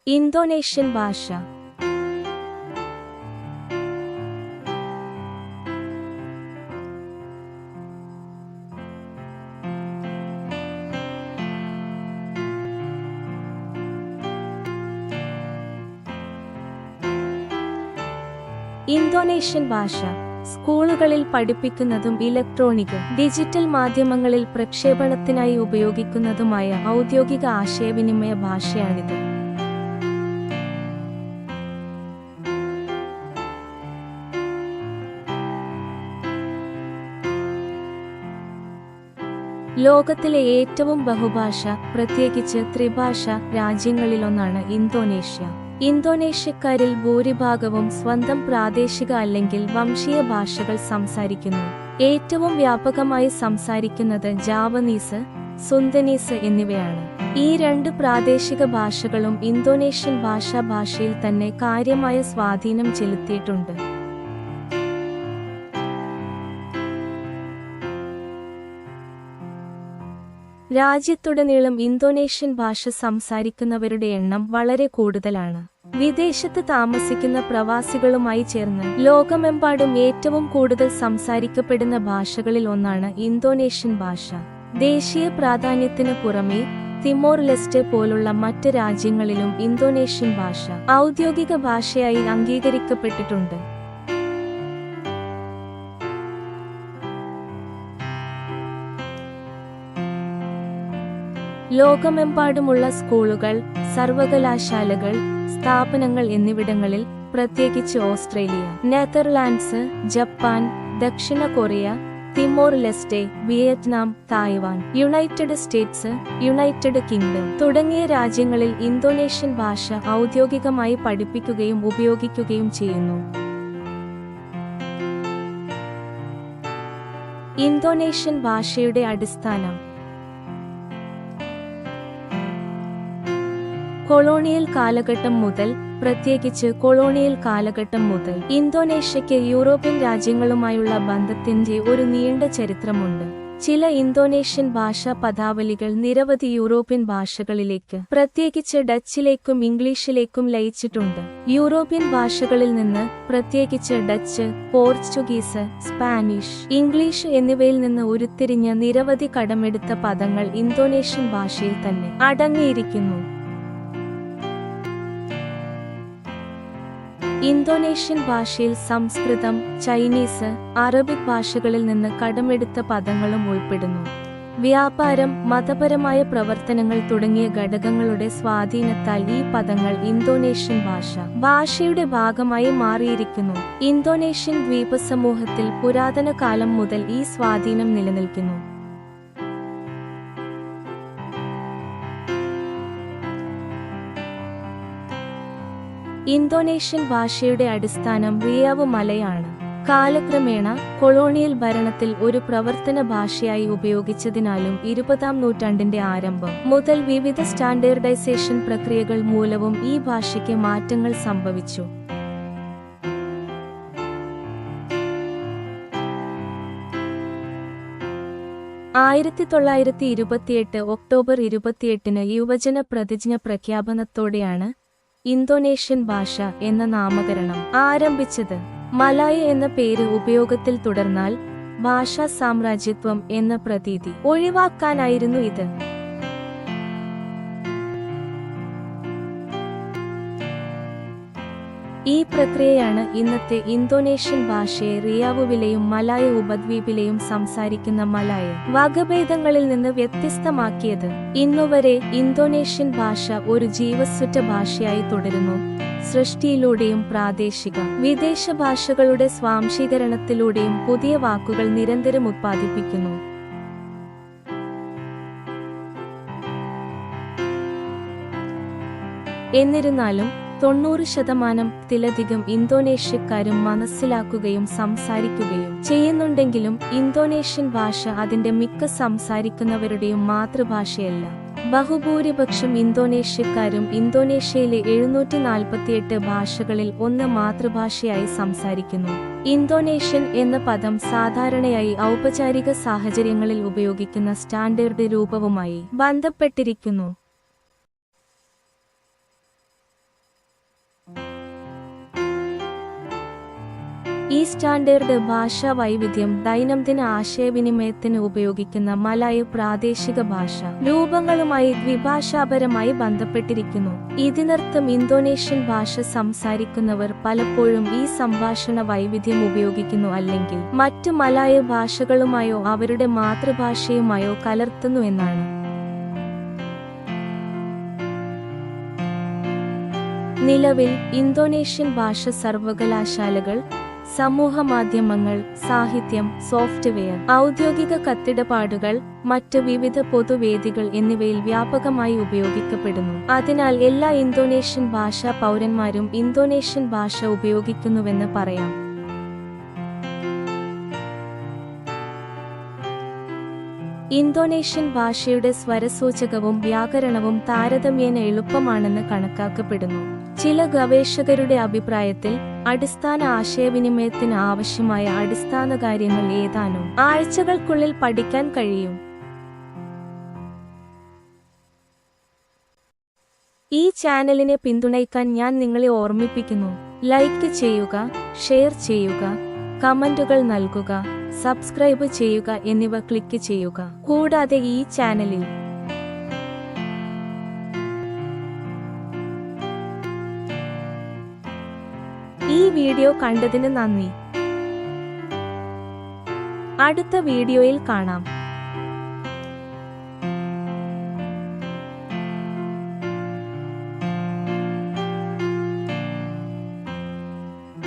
Indonesian ഭാഷ. Indonesian ഭാഷ സ്കൂളുകളിൽ പഠിപ്പിക്കുന്നതും ഇലക്ട്രോണിക്, ഡിജിറ്റൽ മാധ്യമങ്ങളിൽ പ്രക്ഷേപണത്തിനായി ഉപയോഗിക്കുന്നതുമായ ഔദ്യോഗിക ആശയവിനിമയ ഭാഷയാണിത്. ലോകത്തിലെ ഏറ്റവും ബഹുഭാഷ, പ്രത്യേകിച്ച് ത്രിഭാഷ രാജ്യങ്ങളിലൊന്നാണ് ഇന്തോനേഷ്യ. ഇന്തോനേഷ്യക്കാരിൽ ഭൂരിഭാഗവും സ്വന്തം പ്രാദേശിക അല്ലെങ്കിൽ വംശീയ ഭാഷകൾ സംസാരിക്കുന്നു. ഏറ്റവും വ്യാപകമായി സംസാരിക്കുന്നത് ജാവനീസ്, സുന്ദനീസ് എന്നിവയാണ്. ഈ രണ്ട് പ്രാദേശിക ഭാഷകളും ഇന്തോനേഷ്യൻ ഭാഷയിൽ തന്നെ കാര്യമായ സ്വാധീനം ചെലുത്തിയിട്ടുണ്ട്. രാജ്യത്തുടനീളം ഇന്തോനേഷ്യൻ ഭാഷ സംസാരിക്കുന്നവരുടെ എണ്ണം വളരെ കൂടുതലാണ്. വിദേശത്ത് താമസിക്കുന്ന പ്രവാസികളുമായി ചേർന്ന് ലോകമെമ്പാടും ഏറ്റവും കൂടുതൽ സംസാരിക്കപ്പെടുന്ന ഭാഷകളിൽ ഒന്നാണ് ഇന്തോനേഷ്യൻ ഭാഷ. ദേശീയ പ്രാധാന്യത്തിന് പുറമെ തിമോർ ലെസ്റ്റെ പോലുള്ള മറ്റ് രാജ്യങ്ങളിലും ഇന്തോനേഷ്യൻ ഭാഷ ഔദ്യോഗിക ഭാഷയായി അംഗീകരിക്കപ്പെട്ടിട്ടുണ്ട്. ലോകമെമ്പാടുമുള്ള സ്കൂളുകൾ, സർവകലാശാലകൾ, സ്ഥാപനങ്ങൾ എന്നിവിടങ്ങളിൽ, പ്രത്യേകിച്ച് ഓസ്ട്രേലിയ, നെതർലാൻഡ്സ്, ജപ്പാൻ, ദക്ഷിണ Korea, Timor Leste, Vietnam, Taiwan, United States, United Kingdom തുടങ്ങിയ രാജ്യങ്ങളിൽ ഇന്തോനേഷ്യൻ ഭാഷ ഔദ്യോഗികമായി പഠിപ്പിക്കുകയും ഉപയോഗിക്കുകയും ചെയ്യുന്നു. ഇന്തോനേഷ്യൻ ഭാഷയുടെ അടിസ്ഥാനം. കൊളോണിയൽ കാലഘട്ടം മുതൽ, പ്രത്യേകിച്ച് കൊളോണിയൽ കാലഘട്ടം മുതൽ ഇന്തോനേഷ്യയ്ക്ക് യൂറോപ്യൻ രാജ്യങ്ങളുമായുള്ള ബന്ധത്തിന്റെ ഒരു നീണ്ട ചരിത്രമുണ്ട്. ചില ഇന്തോനേഷ്യൻ ഭാഷാ പദാവലികൾ നിരവധി യൂറോപ്യൻ ഭാഷകളിലേക്ക്, പ്രത്യേകിച്ച് ഡച്ചിലേക്കും ഇംഗ്ലീഷിലേക്കും ലയിച്ചിട്ടുണ്ട്. യൂറോപ്യൻ ഭാഷകളിൽ നിന്ന്, പ്രത്യേകിച്ച് ഡച്ച്, പോർച്ചുഗീസ്, സ്പാനിഷ്, ഇംഗ്ലീഷ് എന്നിവയിൽ നിന്ന് ഉരുത്തിരിഞ്ഞ നിരവധി കടമെടുത്ത പദങ്ങൾ ഇന്തോനേഷ്യൻ ഭാഷയിൽ തന്നെ അടങ്ങിയിരിക്കുന്നു. ഇന്തോനേഷ്യൻ ഭാഷയിൽ സംസ്കൃതം, ചൈനീസ്, അറബിക് ഭാഷകളിൽ നിന്ന് കടമെടുത്ത പദങ്ങളും ഉൾപ്പെടുന്നു. വ്യാപാരം, മതപരമായ പ്രവർത്തനങ്ങൾ തുടങ്ങിയ ഘടകങ്ങളുടെ സ്വാധീനത്താൽ ഈ പദങ്ങൾ ഇന്തോനേഷ്യൻ ഭാഷയുടെ ഭാഗമായി മാറിയിരിക്കുന്നു. ഇന്തോനേഷ്യൻ ദ്വീപസമൂഹത്തിൽ പുരാതന കാലം മുതൽ ഈ സ്വാധീനം നിലനിൽക്കുന്നു. ഇന്തോനേഷ്യൻ ഭാഷയുടെ അടിസ്ഥാനം റിയാവ് മലയാണ്. കാലക്രമേണ കൊളോണിയൽ ഭരണത്തിൽ ഒരു പ്രവർത്തന ഭാഷയായി ഉപയോഗിച്ചതിനാലും 20-ാം നൂറ്റാണ്ടിന്റെ ആരംഭം മുതൽ വിവിധ സ്റ്റാൻഡേർഡൈസേഷൻ പ്രക്രിയകൾ മൂലവും ഈ ഭാഷയ്ക്ക് മാറ്റങ്ങൾ സംഭവിച്ചു. ഒക്ടോബർ 28 യുവജന പ്രതിജ്ഞ പ്രഖ്യാപനത്തോടെയാണ് ഇന്തോനേഷ്യൻ ഭാഷ എന്ന നാമകരണം ആരംഭിച്ചത്. മലായ എന്ന പേര് ഉപയോഗത്തിൽ തുടർന്നാൽ ഭാഷാ സാമ്രാജ്യത്വം എന്ന പ്രതീതി ഒഴിവാക്കാനായിരുന്നു ഇത്. ഈ പ്രക്രിയയാണ് ഇന്നത്തെ ഇന്തോനേഷ്യൻ ഭാഷയെ റിയാവുവിലെയും മലായ ഉപദ്വീപിലെയും സംസാരിക്കുന്ന മലായ വകഭേദങ്ങളിൽ നിന്ന് വ്യത്യസ്തമാക്കിയത്. ഇന്നുവരെ ഇന്തോനേഷ്യൻ ഭാഷ ഒരു ജീവസ്സുറ്റ ഭാഷയായി തുടരുന്നു. സൃഷ്ടിയിലൂടെയും പ്രാദേശിക, വിദേശ ഭാഷകളുടെ സ്വാംശീകരണത്തിലൂടെയും പുതിയ വാക്കുകൾ നിരന്തരം ഉത്പാദിപ്പിക്കുന്നു. എന്നിരുന്നാലും 90% ഇന്തോനേഷ്യക്കാരും മനസ്സിലാക്കുകയും സംസാരിക്കുകയും ചെയ്യുന്നുണ്ടെങ്കിലും ഇന്തോനേഷ്യൻ ഭാഷ അതിന്റെ മിക്ക സംസാരിക്കുന്നവരുടെയും മാതൃഭാഷയല്ല. ബഹുഭൂരിപക്ഷം ഇന്തോനേഷ്യക്കാരും ഇന്തോനേഷ്യയിലെ 748 ഭാഷകളിൽ ഒന്ന് മാതൃഭാഷയായി സംസാരിക്കുന്നു. ഇന്തോനേഷ്യൻ എന്ന പദം സാധാരണയായി ഔപചാരിക സാഹചര്യങ്ങളിൽ ഉപയോഗിക്കുന്ന സ്റ്റാൻഡേർഡ് രൂപവുമായി ബന്ധപ്പെട്ടിരിക്കുന്നു. ഈ സ്റ്റാൻഡേർഡ് ഭാഷാ വൈവിധ്യം ദൈനംദിന ആശയവിനിമയത്തിന് ഉപയോഗിക്കുന്ന മലായ പ്രാദേശിക ഭാഷ രൂപങ്ങളുമായി ദ്വിഭാഷാപരമായി ബന്ധപ്പെട്ടിരിക്കുന്നു. ഇതിനർത്ഥം ഇന്തോനേഷ്യൻ ഭാഷ സംസാരിക്കുന്നവർ പലപ്പോഴും ഈ സംഭാഷണ വൈവിധ്യം ഉപയോഗിക്കുന്നു, അല്ലെങ്കിൽ മറ്റു മലായ ഭാഷകളുമായോ അവരുടെ മാതൃഭാഷയുമായോ കലർത്തുന്നു എന്നാണ്. നിലവിൽ ഇന്തോനേഷ്യൻ ഭാഷ സർവകലാശാലകൾ, സമൂഹമാധ്യമങ്ങൾ, സാഹിത്യം, സോഫ്റ്റ്വെയർ, ഔദ്യോഗിക കത്തിടപാടുകൾ, മറ്റ് വിവിധ പൊതുവേദികൾ എന്നിവയിൽ വ്യാപകമായി ഉപയോഗിക്കപ്പെടുന്നു. അതിനാൽ എല്ലാ ഇന്തോനേഷ്യൻ ഭാഷാ പൗരന്മാരും ഇന്തോനേഷ്യൻ ഭാഷ ഉപയോഗിക്കുന്നുവെന്ന് പറയാം. ഇന്തോനേഷ്യൻ ഭാഷയുടെ സ്വരസൂചകവും വ്യാകരണവും താരതമ്യേന എളുപ്പമാണെന്ന് കണക്കാക്കപ്പെടുന്നു. ചില ഗവേഷകരുടെ അഭിപ്രായത്തിൽ അടിസ്ഥാന ആശയവിനിമയത്തിന് ആവശ്യമായ അടിസ്ഥാന കാര്യങ്ങൾ ഏതാനും ആഴ്ചകൾക്കുള്ളിൽ പഠിക്കാൻ കഴിയും. ഈ ചാനലിനെ പിന്തുണയ്ക്കാൻ ഞാൻ നിങ്ങളെ ഓർമ്മിപ്പിക്കുന്നു. ലൈക്ക് ചെയ്യുക, ഷെയർ ചെയ്യുക, കമന്റുകൾ നൽകുക, സബ്സ്ക്രൈബ് ചെയ്യുക എന്നിവ ക്ലിക്ക് ചെയ്യുക. കൂടാതെ ഈ ചാനലിൽ ഈ വീഡിയോ കണ്ടതിന് നന്ദി. അടുത്ത വീഡിയോയിൽ കാണാം.